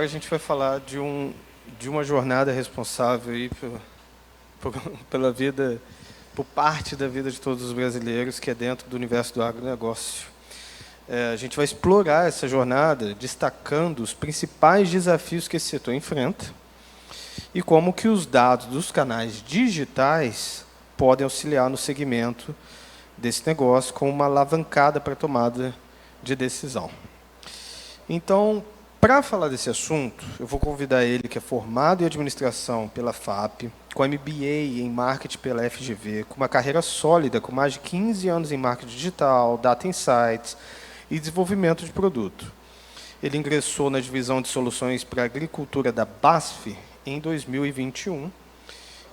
agora a gente vai falar de uma jornada responsável aí pela vida, por parte da vida de todos os brasileiros, que é dentro do universo do agronegócio. A gente vai explorar essa jornada destacando os principais desafios que esse setor enfrenta e como que os dados dos canais digitais podem auxiliar no segmento desse negócio como uma alavancada para a tomada de decisão. Então, para falar desse assunto, eu vou convidar ele, que é formado em administração pela FAP, com MBA em marketing pela FGV, com uma carreira sólida, com mais de 15 anos em marketing digital, data insights e desenvolvimento de produto. Ele ingressou na divisão de soluções para a agricultura da BASF em 2021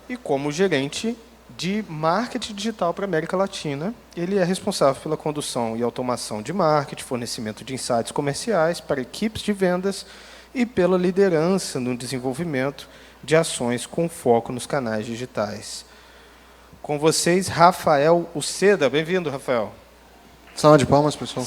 e como gerente de marketing digital para a América Latina, ele é responsável pela condução e automação de marketing, fornecimento de insights comerciais para equipes de vendas e pela liderança no desenvolvimento de ações com foco nos canais digitais. Com vocês, Rafael Uceda. Bem-vindo, Rafael. Salva de palmas, pessoal.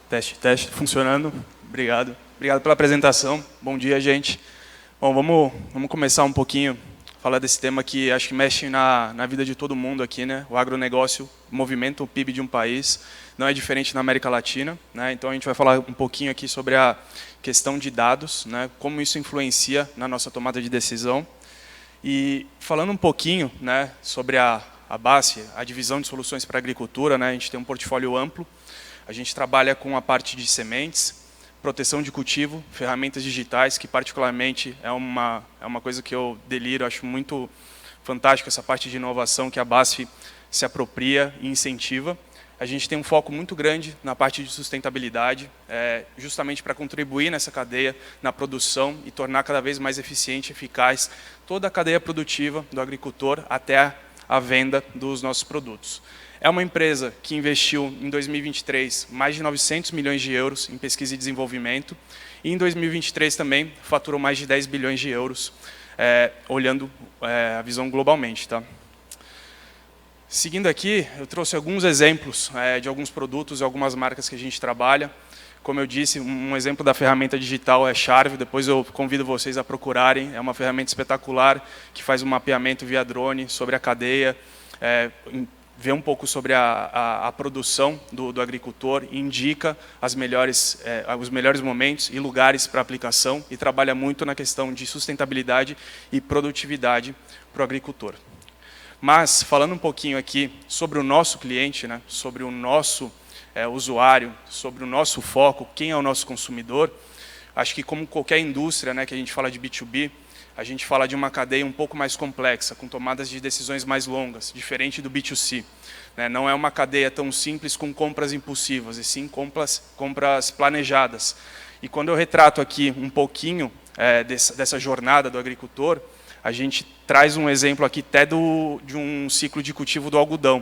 Teste, funcionando. Obrigado. Obrigado pela apresentação. Bom dia, gente. Bom, vamos começar um pouquinho, falar desse tema que acho que mexe na vida de todo mundo aqui, né? O agronegócio movimenta o PIB de um país, não é diferente na América Latina, né? Então a gente vai falar um pouquinho aqui sobre a questão de dados, né? Como isso influencia na nossa tomada de decisão. E falando um pouquinho, né, sobre a BASF, a divisão de soluções para a agricultura, né? A gente tem um portfólio amplo. A gente trabalha com a parte de sementes, proteção de cultivo, ferramentas digitais, que particularmente é uma coisa que eu deliro, acho muito fantástico essa parte de inovação que a BASF se apropria e incentiva. A gente tem um foco muito grande na parte de sustentabilidade, justamente para contribuir nessa cadeia, na produção e tornar cada vez mais eficiente e eficaz toda a cadeia produtiva do agricultor até a venda dos nossos produtos. É uma empresa que investiu em 2023 mais de 900 milhões de euros em pesquisa e desenvolvimento e em 2023 também faturou mais de 10 bilhões de euros, olhando a visão globalmente. Tá? Seguindo aqui, eu trouxe alguns exemplos de alguns produtos e algumas marcas que a gente trabalha. Como eu disse, um exemplo da ferramenta digital é Charve, depois eu convido vocês a procurarem. É uma ferramenta espetacular que faz um mapeamento via drone sobre a cadeia, vê um pouco sobre a produção do agricultor, indica os melhores momentos e lugares para aplicação e trabalha muito na questão de sustentabilidade e produtividade para o agricultor. Mas, falando um pouquinho aqui sobre o nosso cliente, né, sobre o nosso usuário, sobre o nosso foco, quem é o nosso consumidor, acho que como qualquer indústria, né, que a gente fala de B2B, a gente fala de uma cadeia um pouco mais complexa, com tomadas de decisões mais longas, diferente do B2C. Não é uma cadeia tão simples com compras impulsivas, e sim compras planejadas. E quando eu retrato aqui um pouquinho dessa jornada do agricultor, a gente traz um exemplo aqui até de um ciclo de cultivo do algodão.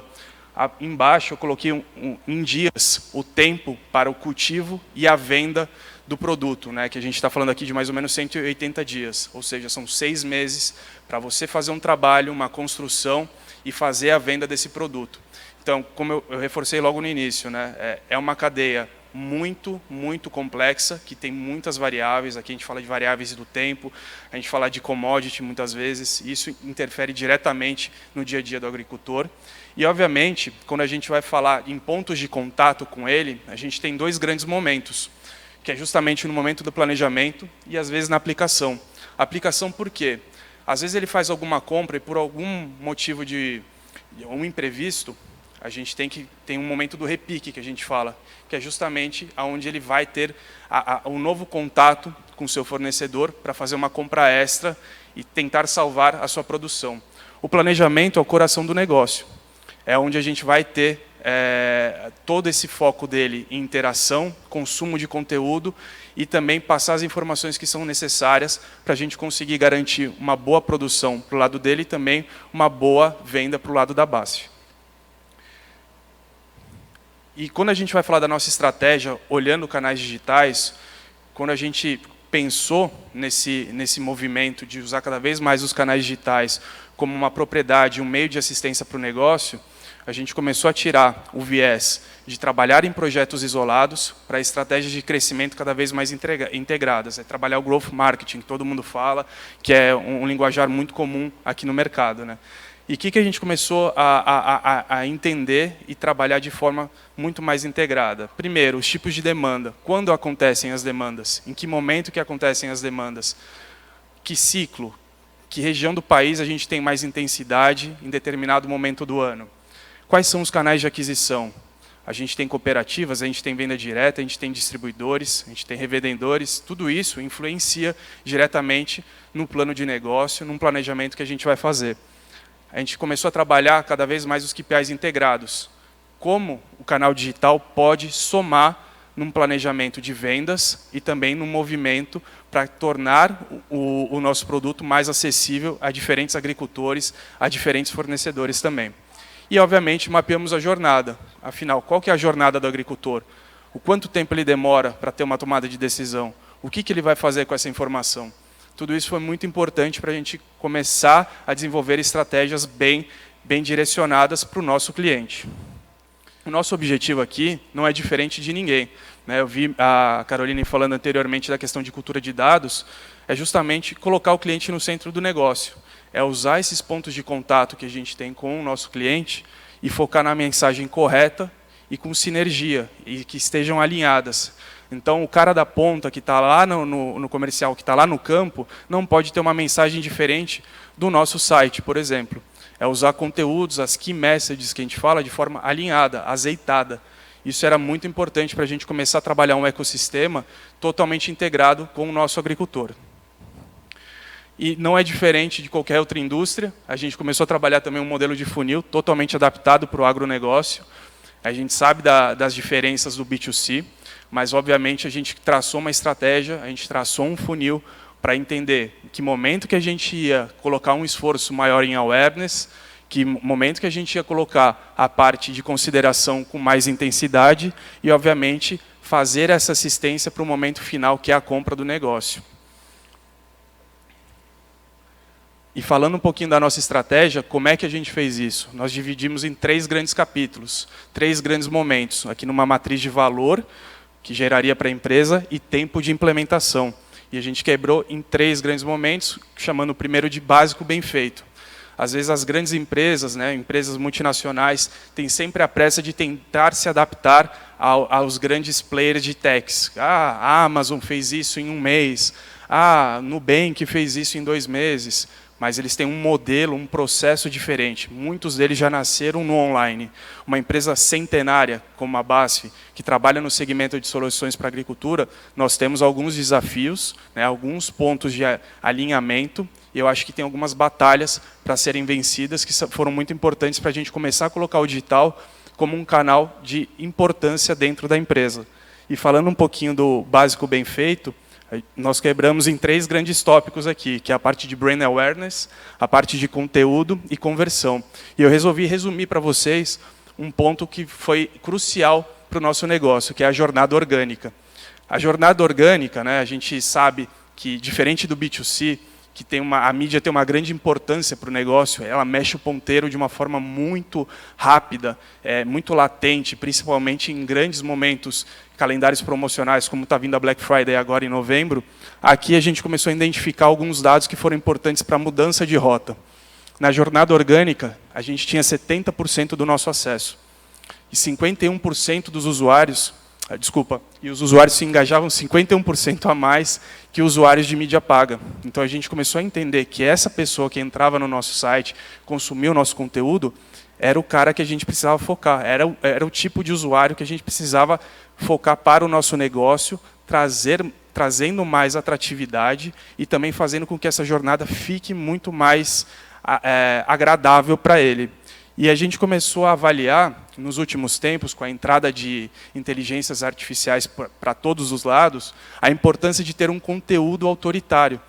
Embaixo eu coloquei em dias o tempo para o cultivo e a venda do produto, né, que a gente está falando aqui de mais ou menos 180 dias, ou seja, são 6 meses para você fazer um trabalho, uma construção e fazer a venda desse produto. Então, como eu reforcei logo no início, né, é uma cadeia muito, muito complexa, que tem muitas variáveis. Aqui a gente fala de variáveis do tempo, a gente fala de commodity muitas vezes, e isso interfere diretamente no dia a dia do agricultor. E, obviamente, quando a gente vai falar em pontos de contato com ele, a gente tem 2 grandes momentos, que é justamente no momento do planejamento e, às vezes, na aplicação. A aplicação por quê? Às vezes ele faz alguma compra e, por algum motivo de um imprevisto, a gente tem um momento do repique, que a gente fala, que é justamente onde ele vai ter um novo contato com o seu fornecedor para fazer uma compra extra e tentar salvar a sua produção. O planejamento é o coração do negócio. É onde a gente vai ter todo esse foco dele em interação, consumo de conteúdo e também passar as informações que são necessárias para a gente conseguir garantir uma boa produção para o lado dele e também uma boa venda para o lado da BASF. E quando a gente vai falar da nossa estratégia, olhando canais digitais, quando a gente pensou nesse movimento de usar cada vez mais os canais digitais como uma propriedade, um meio de assistência para o negócio, a gente começou a tirar o viés de trabalhar em projetos isolados para estratégias de crescimento cada vez mais integradas. É trabalhar o growth marketing, que todo mundo fala, que é um linguajar muito comum aqui no mercado, né? E o que a gente começou a entender e trabalhar de forma muito mais integrada? Primeiro, os tipos de demanda. Quando acontecem as demandas? Em que momento que acontecem as demandas? Que ciclo? Que região do país a gente tem mais intensidade em determinado momento do ano? Quais são os canais de aquisição? A gente tem cooperativas, a gente tem venda direta, a gente tem distribuidores, a gente tem revendedores. Tudo isso influencia diretamente no plano de negócio, num planejamento que a gente vai fazer. A gente começou a trabalhar cada vez mais os KPIs integrados. Como o canal digital pode somar num planejamento de vendas e também num movimento para tornar o nosso produto mais acessível a diferentes agricultores, a diferentes fornecedores também. E, obviamente, mapeamos a jornada. Afinal, qual que é a jornada do agricultor? O quanto tempo ele demora para ter uma tomada de decisão? O que ele vai fazer com essa informação? Tudo isso foi muito importante para a gente começar a desenvolver estratégias bem direcionadas para o nosso cliente. O nosso objetivo aqui não é diferente de ninguém, né? Eu vi a Caroline falando anteriormente da questão de cultura de dados, é justamente colocar o cliente no centro do negócio. É usar esses pontos de contato que a gente tem com o nosso cliente e focar na mensagem correta e com sinergia, e que estejam alinhadas. Então, o cara da ponta que está lá no comercial, que está lá no campo, não pode ter uma mensagem diferente do nosso site, por exemplo. É usar conteúdos, as key messages que a gente fala, de forma alinhada, azeitada. Isso era muito importante para a gente começar a trabalhar um ecossistema totalmente integrado com o nosso agricultor. E não é diferente de qualquer outra indústria. A gente começou a trabalhar também um modelo de funil totalmente adaptado para o agronegócio. A gente sabe das diferenças do B2C, mas, obviamente, a gente traçou uma estratégia, a gente traçou um funil para entender em que momento que a gente ia colocar um esforço maior em awareness, que momento que a gente ia colocar a parte de consideração com mais intensidade e, obviamente, fazer essa assistência para o momento final, que é a compra do negócio. E falando um pouquinho da nossa estratégia, como é que a gente fez isso? Nós dividimos em 3 grandes capítulos, 3 grandes momentos. Aqui numa matriz de valor, que geraria para a empresa, e tempo de implementação. E a gente quebrou em 3 grandes momentos, chamando o primeiro de básico bem feito. Às vezes as grandes empresas, né, empresas multinacionais, têm sempre a pressa de tentar se adaptar aos grandes players de techs. A Amazon fez isso em 1 mês, a Nubank fez isso em 2 meses. Mas eles têm um modelo, um processo diferente. Muitos deles já nasceram no online. Uma empresa centenária, como a BASF, que trabalha no segmento de soluções para a agricultura, nós temos alguns desafios, né, alguns pontos de alinhamento, e eu acho que tem algumas batalhas para serem vencidas, que foram muito importantes para a gente começar a colocar o digital como um canal de importância dentro da empresa. E falando um pouquinho do básico bem feito, nós quebramos em 3 grandes tópicos aqui, que é a parte de brand awareness, a parte de conteúdo e conversão. E eu resolvi resumir para vocês um ponto que foi crucial para o nosso negócio, que é a jornada orgânica. A jornada orgânica, né, a gente sabe que, diferente do B2C, que a mídia tem uma grande importância para o negócio, ela mexe o ponteiro de uma forma muito rápida, muito latente, principalmente em grandes momentos, calendários promocionais, como está vindo a Black Friday agora em novembro. Aqui a gente começou a identificar alguns dados que foram importantes para a mudança de rota. Na jornada orgânica, a gente tinha 70% do nosso acesso. E 51% dos usuários, e os usuários se engajavam 51% a mais que usuários de mídia paga. Então a gente começou a entender que essa pessoa que entrava no nosso site, consumia o nosso conteúdo, era o cara que a gente precisava focar, era o tipo de usuário que a gente precisava focar para o nosso negócio, trazendo mais atratividade e também fazendo com que essa jornada fique muito mais agradável para ele. E a gente começou a avaliar, nos últimos tempos, com a entrada de inteligências artificiais para todos os lados, a importância de ter um conteúdo autoritário.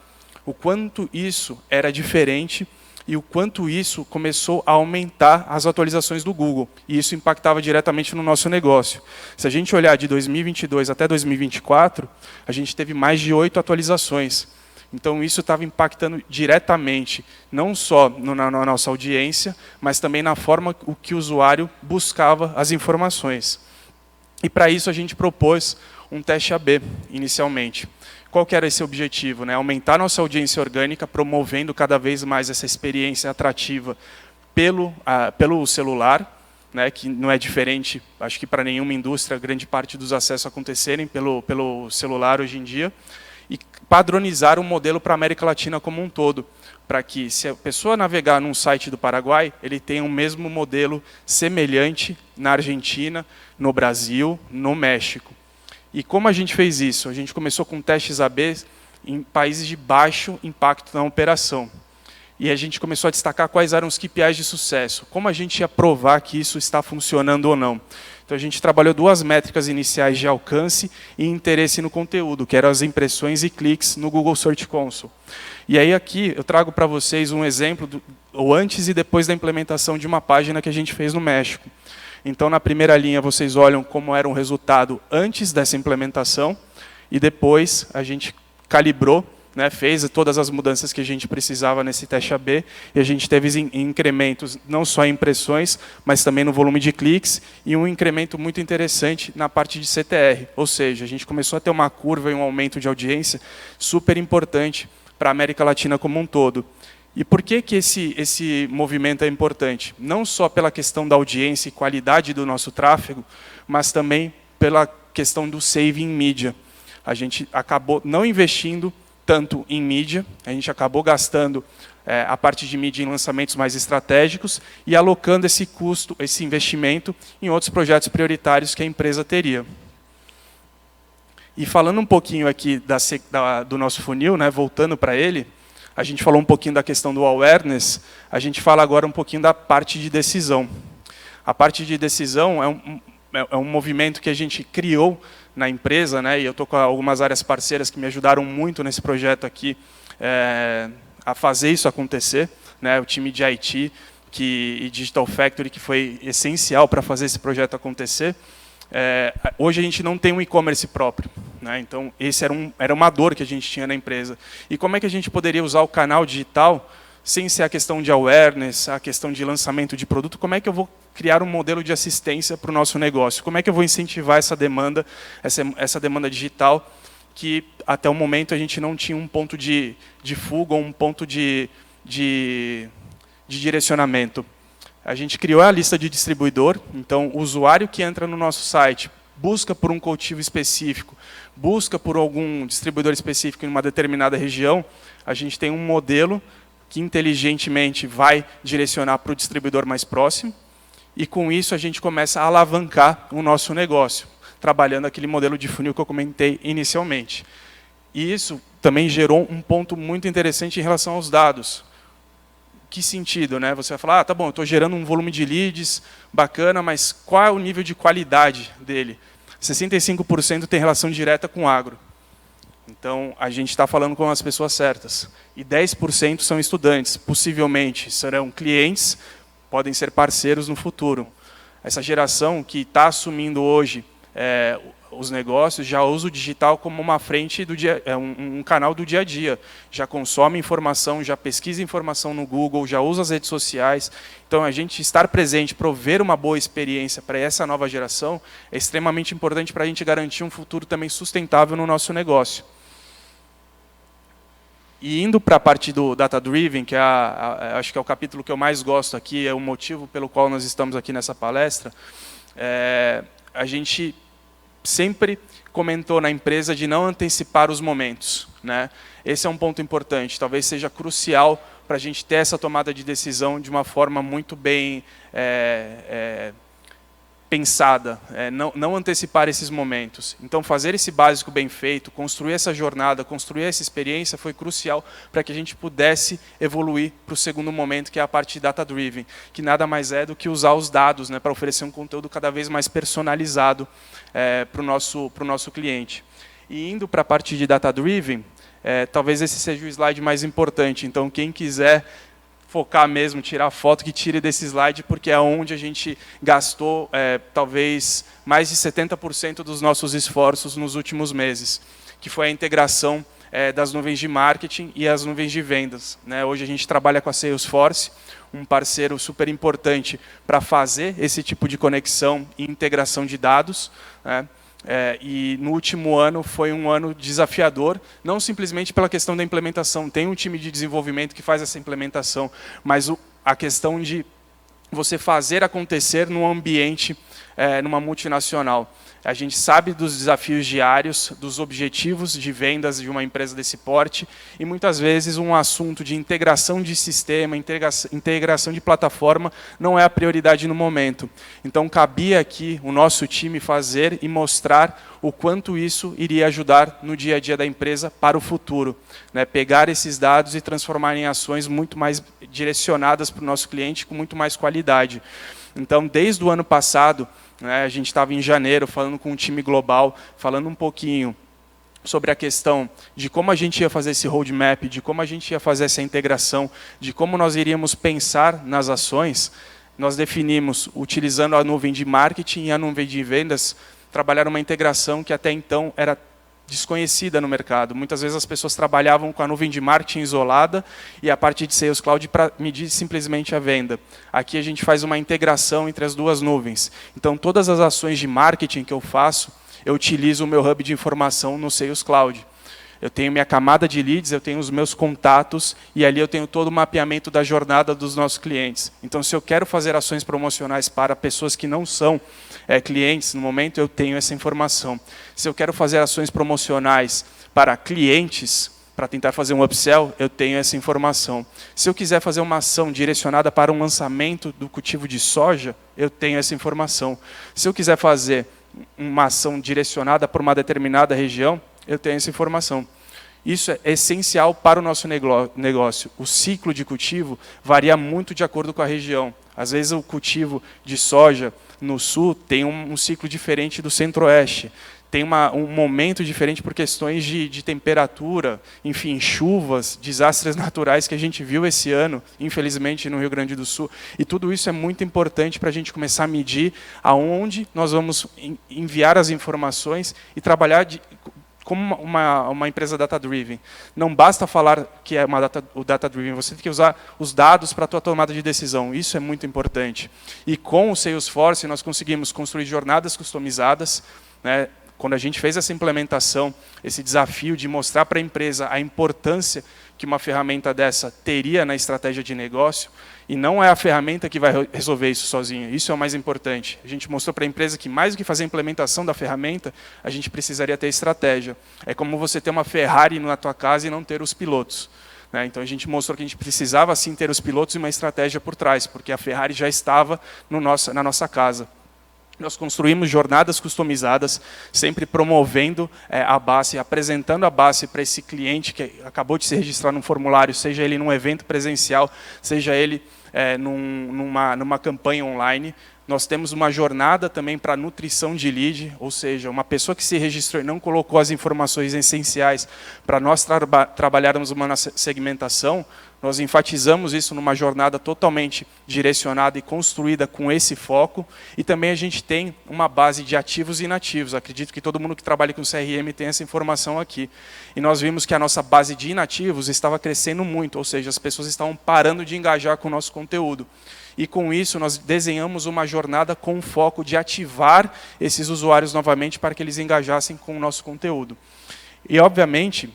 O quanto isso era diferente e o quanto isso começou a aumentar as atualizações do Google. E isso impactava diretamente no nosso negócio. Se a gente olhar de 2022 até 2024, a gente teve mais de 8 atualizações. Então, isso estava impactando diretamente, não só na nossa audiência, mas também na forma que o usuário buscava as informações. E, para isso, a gente propôs um teste AB, inicialmente. Qual que era esse objetivo? Né? Aumentar nossa audiência orgânica, promovendo cada vez mais essa experiência atrativa pelo celular, né, que não é diferente, acho que para nenhuma indústria, grande parte dos acessos acontecerem pelo celular hoje em dia, e padronizar um modelo para a América Latina como um todo, para que, se a pessoa navegar num site do Paraguai, ele tenha o mesmo modelo semelhante na Argentina, no Brasil, no México. E como a gente fez isso? A gente começou com testes AB em países de baixo impacto na operação. E a gente começou a destacar quais eram os KPIs de sucesso. Como a gente ia provar que isso está funcionando ou não. Então, a gente trabalhou 2 métricas iniciais de alcance e interesse no conteúdo, que eram as impressões e cliques no Google Search Console. E aí, aqui, eu trago para vocês um exemplo do antes e depois da implementação de uma página que a gente fez no México. Então, na primeira linha, vocês olham como era o resultado antes dessa implementação, e depois a gente calibrou, né, fez todas as mudanças que a gente precisava nesse teste AB, e a gente teve incrementos não só em impressões, mas também no volume de cliques, e um incremento muito interessante na parte de CTR. Ou seja, a gente começou a ter uma curva e um aumento de audiência super importante para a América Latina como um todo. E por que esse movimento é importante? Não só pela questão da audiência e qualidade do nosso tráfego, mas também pela questão do save em mídia. A gente acabou não investindo tanto em mídia, a gente acabou gastando a parte de mídia em lançamentos mais estratégicos e alocando esse custo, esse investimento, em outros projetos prioritários que a empresa teria. E falando um pouquinho aqui do nosso funil, né, voltando para ele, a gente falou um pouquinho da questão do awareness, a gente fala agora um pouquinho da parte de decisão. A parte de decisão é um movimento que a gente criou na empresa, né, e eu estou com algumas áreas parceiras que me ajudaram muito nesse projeto aqui a fazer isso acontecer, né, o time de IT e Digital Factory, que foi essencial para fazer esse projeto acontecer. Hoje a gente não tem um e-commerce próprio, né, então esse era uma dor que a gente tinha na empresa. E como é que a gente poderia usar o canal digital sem ser a questão de awareness, a questão de lançamento de produto? Como é que eu vou criar um modelo de assistência para o nosso negócio? Como é que eu vou incentivar essa demanda digital, que até o momento a gente não tinha um ponto de fuga, ou um ponto de direcionamento? A gente criou a lista de distribuidor, então o usuário que entra no nosso site busca por um cultivo específico, busca por algum distribuidor específico em uma determinada região, a gente tem um modelo que inteligentemente vai direcionar para o distribuidor mais próximo, e com isso a gente começa a alavancar o nosso negócio, trabalhando aquele modelo de funil que eu comentei inicialmente. E isso também gerou um ponto muito interessante em relação aos dados. Que sentido, né? Você vai falar, tá bom, eu estou gerando um volume de leads bacana, mas qual é o nível de qualidade dele? 65% tem relação direta com agro. Então, a gente está falando com as pessoas certas. E 10% são estudantes, possivelmente serão clientes, podem ser parceiros no futuro. Essa geração que está assumindo hoje os negócios já usa o digital como uma frente do um canal do dia a dia. Já consome informação, já pesquisa informação no Google, já usa as redes sociais. Então, a gente estar presente, prover uma boa experiência para essa nova geração é extremamente importante para a gente garantir um futuro também sustentável no nosso negócio. E indo para a parte do Data Driven, que acho que é o capítulo que eu mais gosto aqui, é o motivo pelo qual nós estamos aqui nessa palestra, a gente sempre comentou na empresa de não antecipar os momentos, né? Esse é um ponto importante, talvez seja crucial para a gente ter essa tomada de decisão de uma forma muito bem pensada, não antecipar esses momentos. Então, fazer esse básico bem feito, construir essa jornada, construir essa experiência foi crucial para que a gente pudesse evoluir para o segundo momento, que é a parte de Data Driven, que nada mais é do que usar os dados, né, para oferecer um conteúdo cada vez mais personalizado para o nosso cliente. E indo para a parte de Data Driven, talvez esse seja o slide mais importante. Então, quem quiser focar mesmo, tirar foto, que tire desse slide, porque é onde a gente gastou talvez mais de 70% dos nossos esforços nos últimos meses, que foi a integração das nuvens de marketing e as nuvens de vendas, né? Hoje a gente trabalha com a Salesforce, um parceiro super importante para fazer esse tipo de conexão e integração de dados, né? E no último ano foi um ano desafiador, não simplesmente pela questão da implementação, tem um time de desenvolvimento que faz essa implementação, mas a questão de você fazer acontecer num ambiente, numa multinacional. A gente sabe dos desafios diários, dos objetivos de vendas de uma empresa desse porte, e muitas vezes um assunto de integração de sistema, integração de plataforma, não é a prioridade no momento. Então, cabia aqui o nosso time fazer e mostrar o quanto isso iria ajudar no dia a dia da empresa para o futuro, né? Pegar esses dados e transformar em ações muito mais direcionadas para o nosso cliente, com muito mais qualidade. Então, desde o ano passado, né, a gente estava em janeiro falando com um time global, falando um pouquinho sobre a questão de como a gente ia fazer esse roadmap, de como a gente ia fazer essa integração, de como nós iríamos pensar nas ações. Nós definimos, utilizando a nuvem de marketing e a nuvem de vendas, trabalhar uma integração que até então era desconhecida no mercado. Muitas vezes as pessoas trabalhavam com a nuvem de marketing isolada e a parte de Sales Cloud para medir simplesmente a venda. Aqui a gente faz uma integração entre as duas nuvens. Então, todas as ações de marketing que eu faço, eu utilizo o meu hub de informação no Sales Cloud. Eu tenho minha camada de leads, eu tenho os meus contatos e ali eu tenho todo o mapeamento da jornada dos nossos clientes. Então, se eu quero fazer ações promocionais para pessoas que não são clientes, no momento eu tenho essa informação. Se eu quero fazer ações promocionais para clientes, para tentar fazer um upsell, eu tenho essa informação. Se eu quiser fazer uma ação direcionada para um lançamento do cultivo de soja, eu tenho essa informação. Se eu quiser fazer uma ação direcionada para uma determinada região, eu tenho essa informação. Isso é essencial para o nosso negócio. O ciclo de cultivo varia muito de acordo com a região. Às vezes o cultivo de soja no sul tem um ciclo diferente do centro-oeste. Tem um momento diferente por questões de temperatura, enfim, chuvas, desastres naturais que a gente viu esse ano, infelizmente, no Rio Grande do Sul. E tudo isso é muito importante para a gente começar a medir aonde nós vamos enviar as informações e trabalhar como uma empresa data-driven. Não basta falar que é o data-driven, você tem que usar os dados para a tua tomada de decisão. Isso é muito importante. E com o Salesforce, nós conseguimos construir jornadas customizadas, né? Quando a gente fez essa implementação, esse desafio de mostrar para a empresa a importância que uma ferramenta dessa teria na estratégia de negócio, e não é a ferramenta que vai resolver isso sozinha, isso é o mais importante. A gente mostrou para a empresa que mais do que fazer a implementação da ferramenta, a gente precisaria ter estratégia. É como você ter uma Ferrari na tua casa e não ter os pilotos, né? Então a gente mostrou que a gente precisava sim ter os pilotos e uma estratégia por trás, porque a Ferrari já estava na nossa casa. Nós construímos jornadas customizadas, sempre promovendo a base, apresentando a base para esse cliente que acabou de se registrar num formulário, seja ele num evento presencial, seja ele numa campanha online. Nós temos uma jornada também para nutrição de lead, ou seja, uma pessoa que se registrou e não colocou as informações essenciais para nós trabalharmos uma segmentação, nós enfatizamos isso numa jornada totalmente direcionada e construída com esse foco. E também a gente tem uma base de ativos e inativos. Acredito que todo mundo que trabalha com CRM tem essa informação aqui. E nós vimos que a nossa base de inativos estava crescendo muito, ou seja, as pessoas estavam parando de engajar com o nosso conteúdo. E com isso nós desenhamos uma jornada com o foco de ativar esses usuários novamente para que eles engajassem com o nosso conteúdo. E obviamente,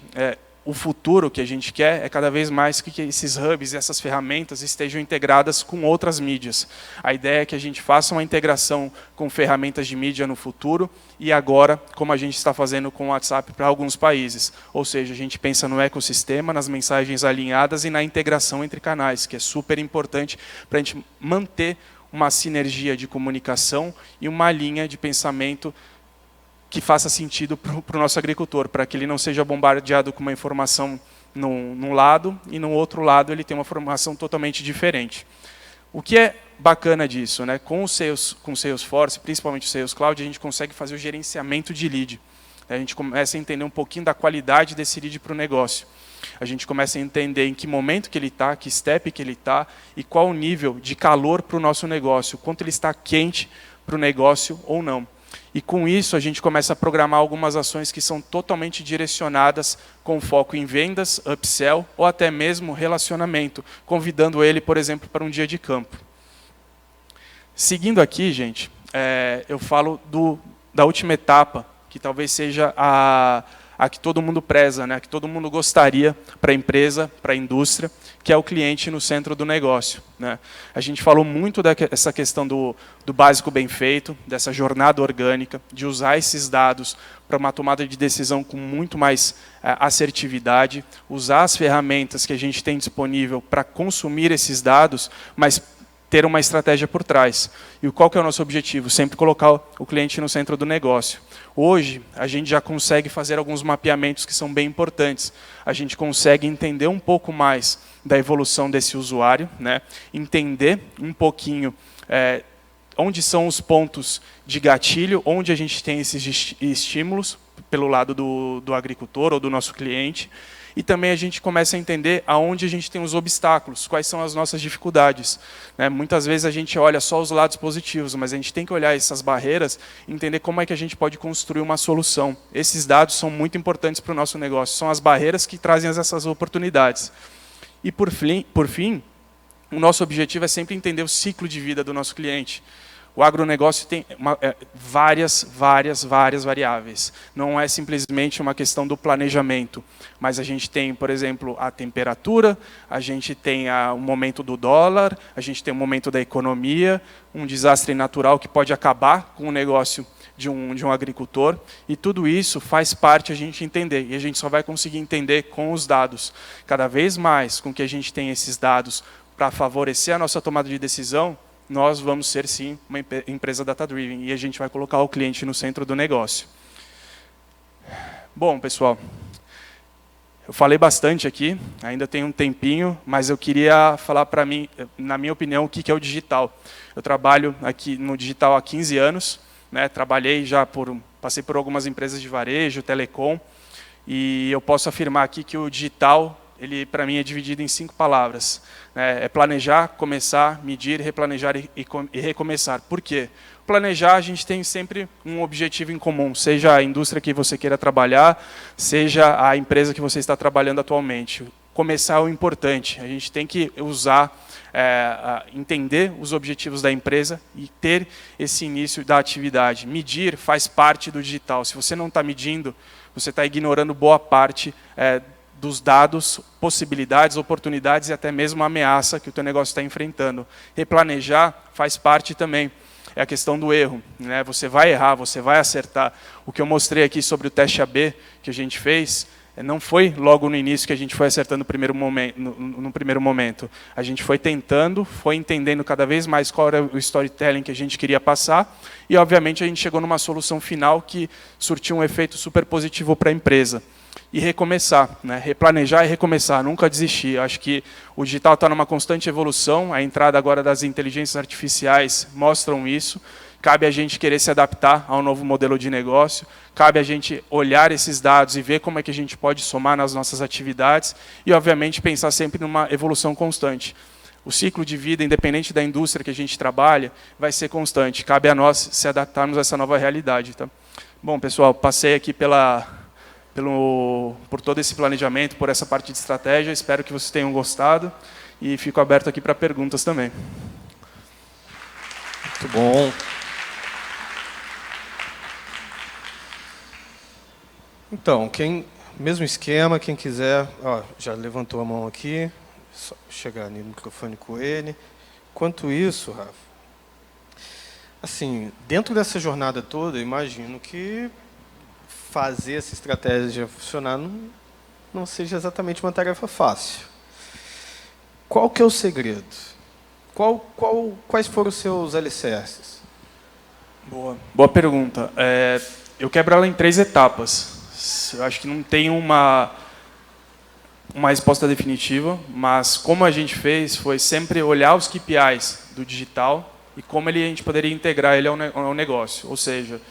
o futuro que a gente quer é cada vez mais que esses hubs e essas ferramentas estejam integradas com outras mídias. A ideia é que a gente faça uma integração com ferramentas de mídia no futuro e agora, como a gente está fazendo com o WhatsApp para alguns países. Ou seja, a gente pensa no ecossistema, nas mensagens alinhadas e na integração entre canais, que é super importante para a gente manter uma sinergia de comunicação e uma linha de pensamento que faça sentido para o nosso agricultor, para que ele não seja bombardeado com uma informação num lado e no outro lado ele tem uma informação totalmente diferente. O que é bacana disso, né? Com o Salesforce, principalmente o Sales Cloud, a gente consegue fazer o gerenciamento de lead. A gente começa a entender um pouquinho da qualidade desse lead para o negócio. A gente começa a entender em que momento que ele está, que step que ele está e qual o nível de calor para o nosso negócio, quanto ele está quente para o negócio ou não. E com isso a gente começa a programar algumas ações que são totalmente direcionadas com foco em vendas, upsell ou até mesmo relacionamento, convidando ele, por exemplo, para um dia de campo. Seguindo aqui, gente, eu falo da última etapa, que talvez seja a que todo mundo preza, né? Que todo mundo gostaria para a empresa, para a indústria, que é o cliente no centro do negócio, né? A gente falou muito dessa questão do básico bem feito, dessa jornada orgânica, de usar esses dados para uma tomada de decisão com muito mais assertividade, usar as ferramentas que a gente tem disponível para consumir esses dados, mas ter uma estratégia por trás. E qual que é o nosso objetivo? Sempre colocar o cliente no centro do negócio. Hoje, a gente já consegue fazer alguns mapeamentos que são bem importantes. A gente consegue entender um pouco mais da evolução desse usuário, né? Entender um pouquinho onde são os pontos de gatilho, onde a gente tem esses estímulos pelo lado do agricultor ou do nosso cliente. E também a gente começa a entender aonde a gente tem os obstáculos, quais são as nossas dificuldades, né? Muitas vezes a gente olha só os lados positivos, mas a gente tem que olhar essas barreiras e entender como é que a gente pode construir uma solução. Esses dados são muito importantes para o nosso negócio, são as barreiras que trazem essas oportunidades. E, por fim, o nosso objetivo é sempre entender o ciclo de vida do nosso cliente. O agronegócio tem várias variáveis. Não é simplesmente uma questão do planejamento, mas a gente tem, por exemplo, a temperatura, a gente tem o momento do dólar, a gente tem o momento da economia, um desastre natural que pode acabar com o negócio de um agricultor, e tudo isso faz parte a gente entender, e a gente só vai conseguir entender com os dados. Cada vez mais, com que a gente tem esses dados para favorecer a nossa tomada de decisão, nós vamos ser, sim, uma empresa data-driven, e a gente vai colocar o cliente no centro do negócio. Bom, pessoal, eu falei bastante aqui, ainda tem um tempinho, mas eu queria falar para mim, na minha opinião, o que é o digital. Eu trabalho aqui no digital há 15 anos, né? Passei por algumas empresas de varejo, telecom, e eu posso afirmar aqui que o digital, ele para mim é dividido em 5 palavras. É planejar, começar, medir, replanejar e recomeçar. Por quê? Planejar, a gente tem sempre um objetivo em comum, seja a indústria que você queira trabalhar, seja a empresa que você está trabalhando atualmente. Começar é o importante, a gente tem que entender os objetivos da empresa e ter esse início da atividade. Medir faz parte do digital. Se você não está medindo, você está ignorando boa parte dos dados, possibilidades, oportunidades e até mesmo a ameaça que o teu negócio está enfrentando. Replanejar faz parte também. É a questão do erro, né? Você vai errar, você vai acertar. O que eu mostrei aqui sobre o teste AB que a gente fez, não foi logo no início que a gente foi acertando no primeiro momento. A gente foi tentando, foi entendendo cada vez mais qual era o storytelling que a gente queria passar e, obviamente, a gente chegou numa solução final que surtiu um efeito super positivo para a empresa. E recomeçar, né? Replanejar e recomeçar, nunca desistir. Acho que o digital está numa constante evolução, a entrada agora das inteligências artificiais mostram isso. Cabe a gente querer se adaptar ao novo modelo de negócio, cabe a gente olhar esses dados e ver como é que a gente pode somar nas nossas atividades e, obviamente, pensar sempre numa evolução constante. O ciclo de vida, independente da indústria que a gente trabalha, vai ser constante. Cabe a nós se adaptarmos a essa nova realidade. Tá? Bom, pessoal, passei aqui por todo esse planejamento, por essa parte de estratégia. Espero que vocês tenham gostado e fico aberto aqui para perguntas também. Muito bom. Então, mesmo esquema, quem quiser, já levantou a mão aqui, só chegar no microfone com ele. Enquanto isso, Rafa, assim, dentro dessa jornada toda, eu imagino que fazer essa estratégia funcionar não seja exatamente uma tarefa fácil. Qual que é o segredo? Quais foram os seus alicerces? Boa pergunta. Eu quebro ela em 3 etapas. Eu acho que não tem uma resposta definitiva, mas como a gente fez foi sempre olhar os KPIs do digital e como a gente poderia integrar ele ao negócio. Ou seja,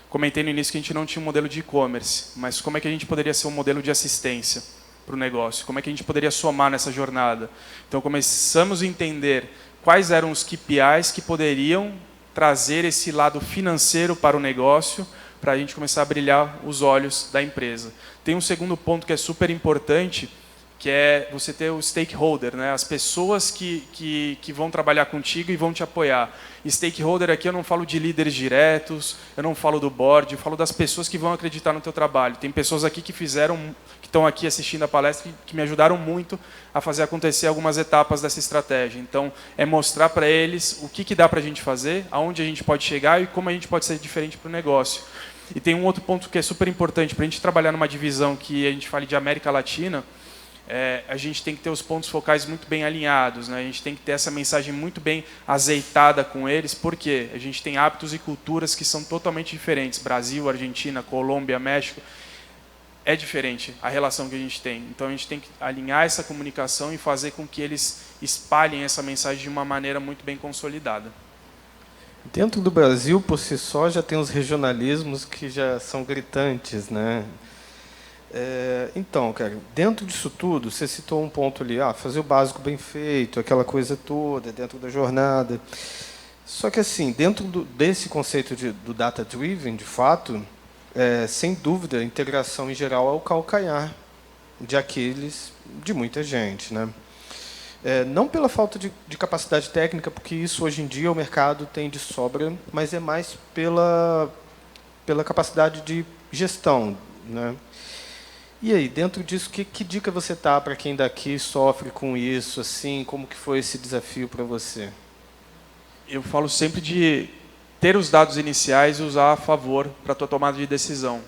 comentei no início que a gente não tinha um modelo de e-commerce, mas como é que a gente poderia ser um modelo de assistência para o negócio? Como é que a gente poderia somar nessa jornada? Então, começamos a entender quais eram os KPIs que poderiam trazer esse lado financeiro para o negócio, para a gente começar a brilhar os olhos da empresa. Tem um segundo ponto que é super importante, que é você ter o stakeholder, né? As pessoas que vão trabalhar contigo e vão te apoiar. E stakeholder aqui eu não falo de líderes diretos, eu não falo do board, eu falo das pessoas que vão acreditar no teu trabalho. Tem pessoas aqui que estão aqui assistindo a palestra, que me ajudaram muito a fazer acontecer algumas etapas dessa estratégia. Então, é mostrar para eles o que dá para a gente fazer, aonde a gente pode chegar e como a gente pode ser diferente para o negócio. E tem um outro ponto que é super importante, para a gente trabalhar numa divisão que a gente fale de América Latina, a gente tem que ter os pontos focais muito bem alinhados, né? A gente tem que ter essa mensagem muito bem azeitada com eles, porque a gente tem hábitos e culturas que são totalmente diferentes. Brasil, Argentina, Colômbia, México, é diferente a relação que a gente tem. Então a gente tem que alinhar essa comunicação e fazer com que eles espalhem essa mensagem de uma maneira muito bem consolidada. Dentro do Brasil, por si só, já tem os regionalismos que já são gritantes, né? Então, cara, dentro disso tudo, você citou um ponto ali, fazer o básico bem feito, aquela coisa toda, dentro da jornada. Só que, assim, dentro desse conceito do data-driven, de fato, sem dúvida, a integração em geral é o calcanhar de muita gente, né? Não pela falta de capacidade técnica, porque isso hoje em dia o mercado tem de sobra, mas é mais pela capacidade de gestão, né? E aí, dentro disso, que dica você dá para quem daqui sofre com isso, assim, como que foi esse desafio para você? Eu falo sempre de ter os dados iniciais e usar a favor para a tua tomada de decisão.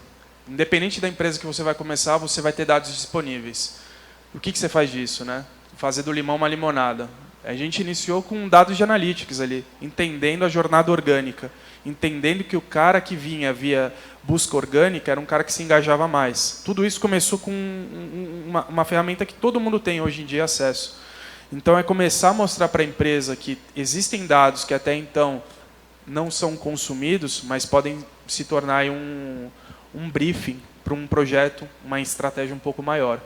Independente da empresa que você vai começar, você vai ter dados disponíveis. O que você faz disso, né? Fazer do limão uma limonada. A gente iniciou com dados de analytics ali, entendendo a jornada orgânica, entendendo que o cara que vinha via busca orgânica era um cara que se engajava mais. Tudo isso começou com uma ferramenta que todo mundo tem hoje em dia acesso. Então é começar a mostrar para a empresa que existem dados que até então não são consumidos, mas podem se tornar um briefing para um projeto, uma estratégia um pouco maior.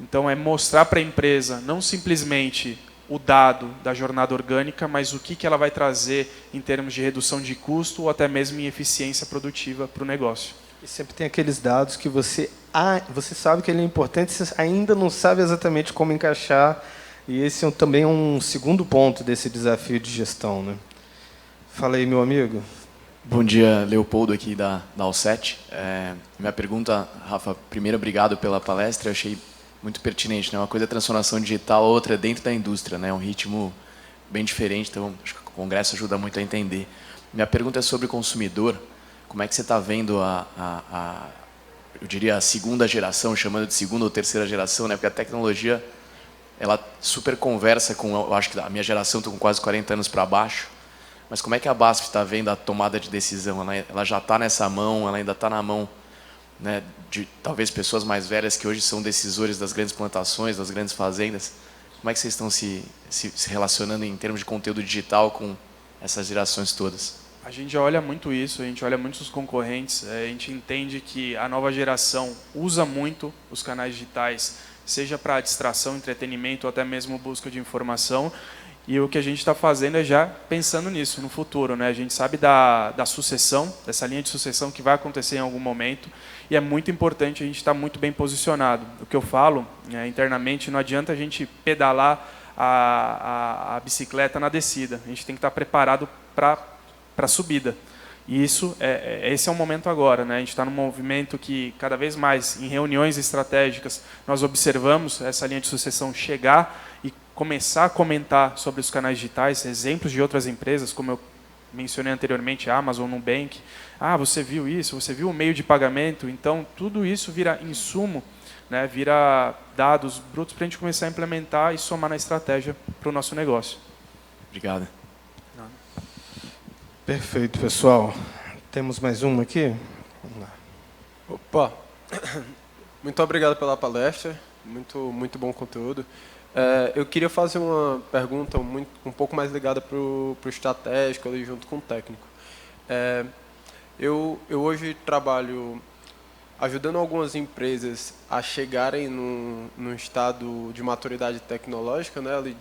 Então é mostrar para a empresa não simplesmente o dado da jornada orgânica, mas o que ela vai trazer em termos de redução de custo ou até mesmo em eficiência produtiva para o negócio. E sempre tem aqueles dados que você sabe que ele é importante, você ainda não sabe exatamente como encaixar, e esse também é um segundo ponto desse desafio de gestão, né? Fala aí, meu amigo. Bom dia, Leopoldo aqui da Alset. Minha pergunta, Rafa, primeiro, obrigado pela palestra, eu achei muito pertinente, né? Uma coisa é transformação digital, a outra é dentro da indústria, né? Um ritmo bem diferente, então acho que o Congresso ajuda muito a entender. Minha pergunta é sobre o consumidor. Como é que você está vendo eu diria, a segunda geração, chamando de segunda ou terceira geração, né? Porque a tecnologia, ela super conversa com, eu acho que a minha geração, estou com quase 40 anos para baixo, mas como é que a BASF está vendo a tomada de decisão? Ela já está nessa mão, ela ainda está na mão, né, de talvez pessoas mais velhas que hoje são decisores das grandes plantações, das grandes fazendas. Como é que vocês estão se relacionando em termos de conteúdo digital com essas gerações todas? A gente olha muito isso, a gente olha muito os concorrentes, a gente entende que a nova geração usa muito os canais digitais, seja para distração, entretenimento ou até mesmo busca de informação. E o que a gente está fazendo é já pensando nisso, no futuro, né? A gente sabe da sucessão, dessa linha de sucessão que vai acontecer em algum momento, e é muito importante a gente estar muito bem posicionado. O que eu falo, internamente, não adianta a gente pedalar a bicicleta na descida, a gente tem que estar preparado para a subida. E esse é o momento agora, né? A gente está num movimento que, cada vez mais, em reuniões estratégicas, nós observamos essa linha de sucessão chegar e começar a comentar sobre os canais digitais, exemplos de outras empresas, como eu mencionei anteriormente, Amazon, Nubank. Você viu isso? Você viu o meio de pagamento? Então, tudo isso vira insumo, né? Vira dados brutos para a gente começar a implementar e somar na estratégia para o nosso negócio. Obrigado. Perfeito, pessoal. Temos mais uma aqui? Vamos lá. Opa! Muito obrigado pela palestra, muito bom conteúdo. Eu queria fazer uma pergunta um pouco mais ligada para o estratégico, ali junto com o técnico. Eu hoje trabalho ajudando algumas empresas a chegarem num estado de maturidade tecnológica, né, ali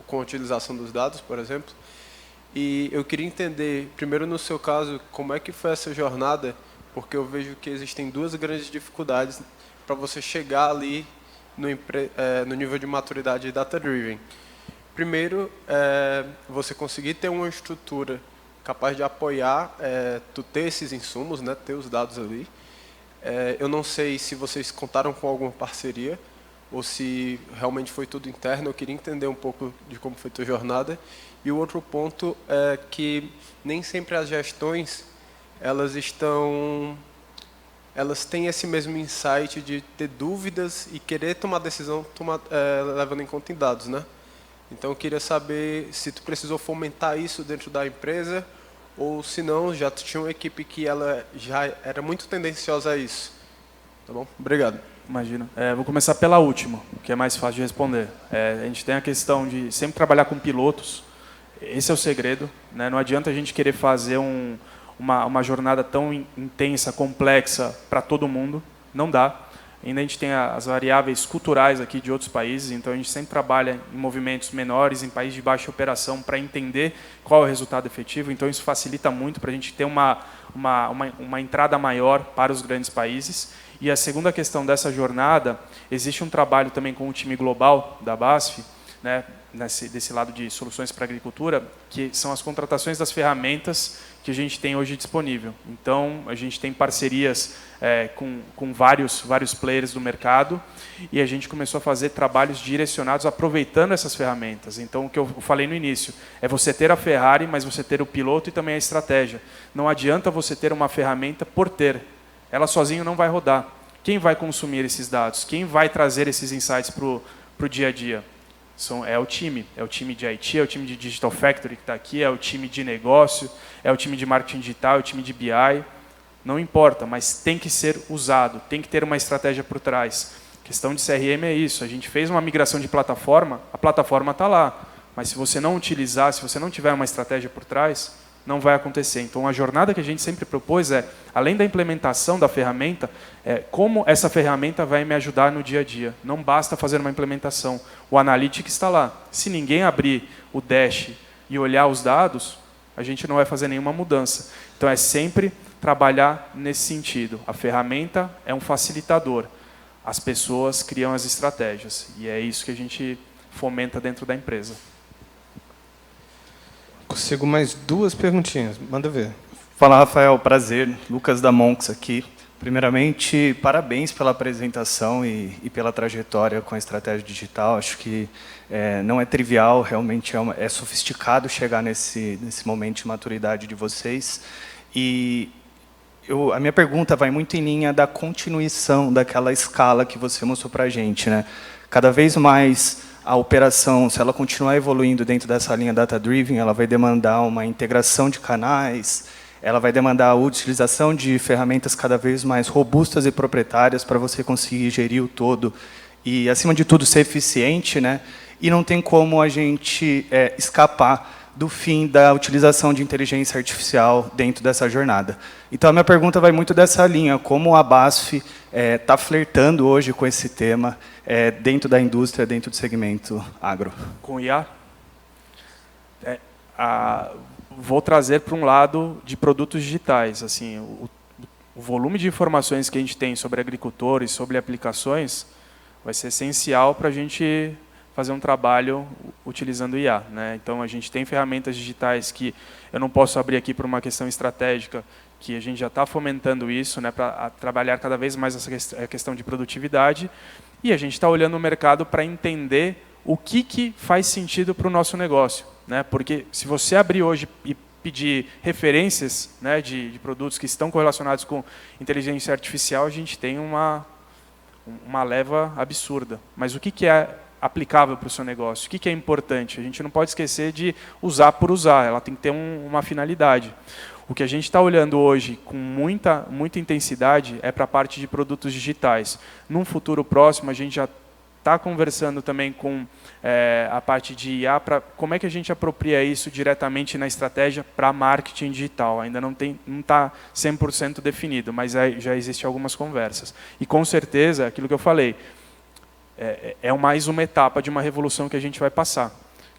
com a utilização dos dados, por exemplo. E eu queria entender, primeiro no seu caso, como é que foi essa jornada, porque eu vejo que existem duas grandes dificuldades para você chegar ali no nível de maturidade data-driven. Primeiro, você conseguir ter uma estrutura capaz de apoiar, tu ter esses insumos, né, ter os dados ali. Eu não sei se vocês contaram com alguma parceria ou se realmente foi tudo interno. Eu queria entender um pouco de como foi a tua jornada. E o outro ponto é que nem sempre as gestões elas têm esse mesmo insight de ter dúvidas e querer tomar decisão levando em conta em dados, né? Então eu queria saber se tu precisou fomentar isso dentro da empresa ou se não, já tinha uma equipe que ela já era muito tendenciosa a isso. Tá bom? Obrigado. Imagino. Vou começar pela última, que é mais fácil de responder. A gente tem a questão de sempre trabalhar com pilotos. Esse é o segredo, né? Não adianta a gente querer fazer uma jornada tão intensa, complexa para todo mundo. Não dá. Ainda a gente tem as variáveis culturais aqui de outros países, então a gente sempre trabalha em movimentos menores, em países de baixa operação, para entender qual é o resultado efetivo. Então isso facilita muito para a gente ter uma entrada maior para os grandes países. E a segunda questão dessa jornada, existe um trabalho também com o time global da BASF, né, desse lado de soluções para a agricultura, que são as contratações das ferramentas que a gente tem hoje disponível. Então, a gente tem parcerias com vários players do mercado e a gente começou a fazer trabalhos direcionados aproveitando essas ferramentas. Então, o que eu falei no início é você ter a Ferrari, mas você ter o piloto e também a estratégia. Não adianta você ter uma ferramenta por ter. Ela sozinha não vai rodar. Quem vai consumir esses dados? Quem vai trazer esses insights para o dia a dia? É o time de IT, é o time de Digital Factory que está aqui, é o time de negócio, é o time de marketing digital, é o time de BI, não importa, mas tem que ser usado, tem que ter uma estratégia por trás. A questão de CRM é isso, a gente fez uma migração de plataforma, a plataforma está lá, mas se você não utilizar, se você não tiver uma estratégia por trás, não vai acontecer. Então, a jornada que a gente sempre propôs além da implementação da ferramenta, como essa ferramenta vai me ajudar no dia a dia. Não basta fazer uma implementação. O Analytics está lá. Se ninguém abrir o Dash e olhar os dados, a gente não vai fazer nenhuma mudança. Então, é sempre trabalhar nesse sentido. A ferramenta é um facilitador. As pessoas criam as estratégias. E é isso que a gente fomenta dentro da empresa. Consigo mais duas perguntinhas. Manda ver. Fala, Rafael. Prazer. Lucas da Monks aqui. Primeiramente, parabéns pela apresentação e pela trajetória com a estratégia digital. Acho que não é trivial, realmente é sofisticado chegar nesse momento de maturidade de vocês. E a minha pergunta vai muito em linha da continuação daquela escala que você mostrou para a gente, né? Cada vez mais a operação, se ela continuar evoluindo dentro dessa linha data-driven, ela vai demandar uma integração de canais, ela vai demandar a utilização de ferramentas cada vez mais robustas e proprietárias para você conseguir gerir o todo e, acima de tudo, ser eficiente, né? E não tem como a gente escapar do fim da utilização de inteligência artificial dentro dessa jornada. Então, a minha pergunta vai muito dessa linha, como a BASF está flertando hoje com esse tema dentro da indústria, dentro do segmento agro. Com IA? Vou trazer para um lado de produtos digitais. Assim, o volume de informações que a gente tem sobre agricultores, sobre aplicações, vai ser essencial para a gente fazer um trabalho utilizando IA, né? Então, a gente tem ferramentas digitais que eu não posso abrir aqui por uma questão estratégica, que a gente já está fomentando isso, né, para trabalhar cada vez mais essa questão de produtividade, e a gente está olhando o mercado para entender o que faz sentido para o nosso negócio, né? Porque se você abrir hoje e pedir referências, né, de produtos que estão correlacionados com inteligência artificial, a gente tem uma leva absurda. Mas o que é aplicável para o seu negócio? O que é importante? A gente não pode esquecer de usar por usar, ela tem que ter uma finalidade. O que a gente está olhando hoje com muita intensidade é para a parte de produtos digitais. Num futuro próximo, a gente já está conversando também com a parte de IA, para como é que a gente apropria isso diretamente na estratégia para marketing digital. Ainda não está 100% definido, mas já existem algumas conversas. E com certeza, aquilo que eu falei, é mais uma etapa de uma revolução que a gente vai passar.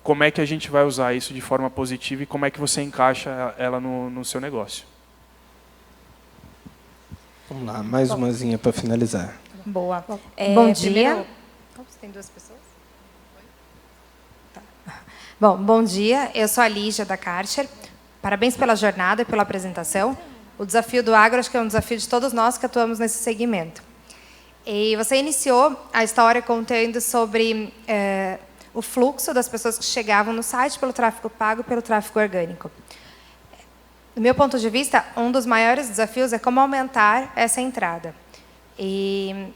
como é que a gente vai usar isso de forma positiva e como é que você encaixa ela no seu negócio. Vamos lá, mais umazinha para finalizar. Boa. Bom dia. Primeiro... Você tem duas pessoas? Tá. Bom dia. Eu sou a Lígia da Karcher. Parabéns pela jornada e pela apresentação. O desafio do agro acho que é um desafio de todos nós que atuamos nesse segmento. E você iniciou a história contando sobre o fluxo das pessoas que chegavam no site pelo tráfego pago e pelo tráfego orgânico. Do meu ponto de vista, um dos maiores desafios é como aumentar essa entrada. E,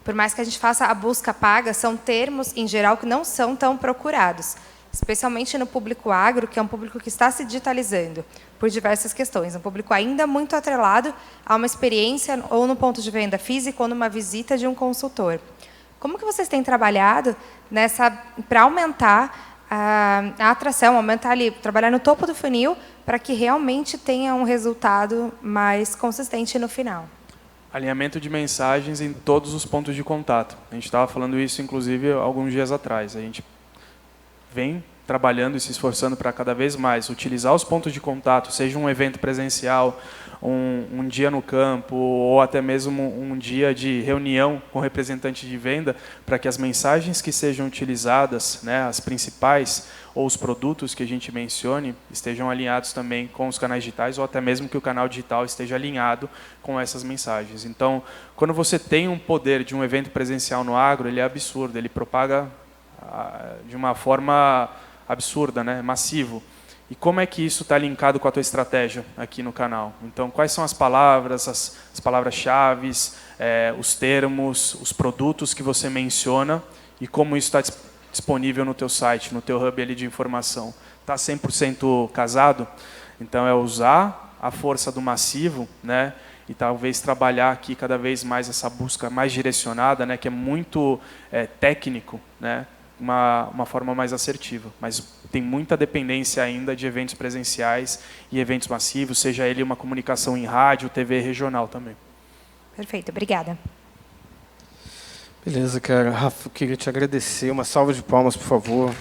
por mais que a gente faça a busca paga, são termos, em geral, que não são tão procurados, especialmente no público agro, que é um público que está se digitalizando por diversas questões. Um público ainda muito atrelado a uma experiência ou no ponto de venda físico ou numa visita de um consultor. Como que vocês têm trabalhado para aumentar a atração, aumentar ali, trabalhar no topo do funil para que realmente tenha um resultado mais consistente no final? Alinhamento de mensagens em todos os pontos de contato. A gente estava falando isso, inclusive, alguns dias atrás. A gente vem trabalhando e se esforçando para cada vez mais utilizar os pontos de contato, seja um evento presencial, um dia no campo, ou até mesmo um dia de reunião com representante de venda, para que as mensagens que sejam utilizadas, né, as principais, ou os produtos que a gente mencione, estejam alinhados também com os canais digitais, ou até mesmo que o canal digital esteja alinhado com essas mensagens. Então, quando você tem um poder de um evento presencial no agro, ele é absurdo, ele propaga de uma forma absurda, né, massivo. E como é que isso está linkado com a tua estratégia aqui no canal? Então, quais são as palavras, as palavras-chave, os termos, os produtos que você menciona e como isso está disponível no teu site, no teu hub ali de informação? Está 100% casado? Então, é usar a força do massivo, né, e talvez trabalhar aqui cada vez mais essa busca mais direcionada, né, que é muito técnico, né, uma forma mais assertiva, mas tem muita dependência ainda de eventos presenciais e eventos massivos, seja ele uma comunicação em rádio, TV regional também. Perfeito, obrigada. Beleza, cara. Rafa, eu queria te agradecer. Uma salva de palmas, por favor.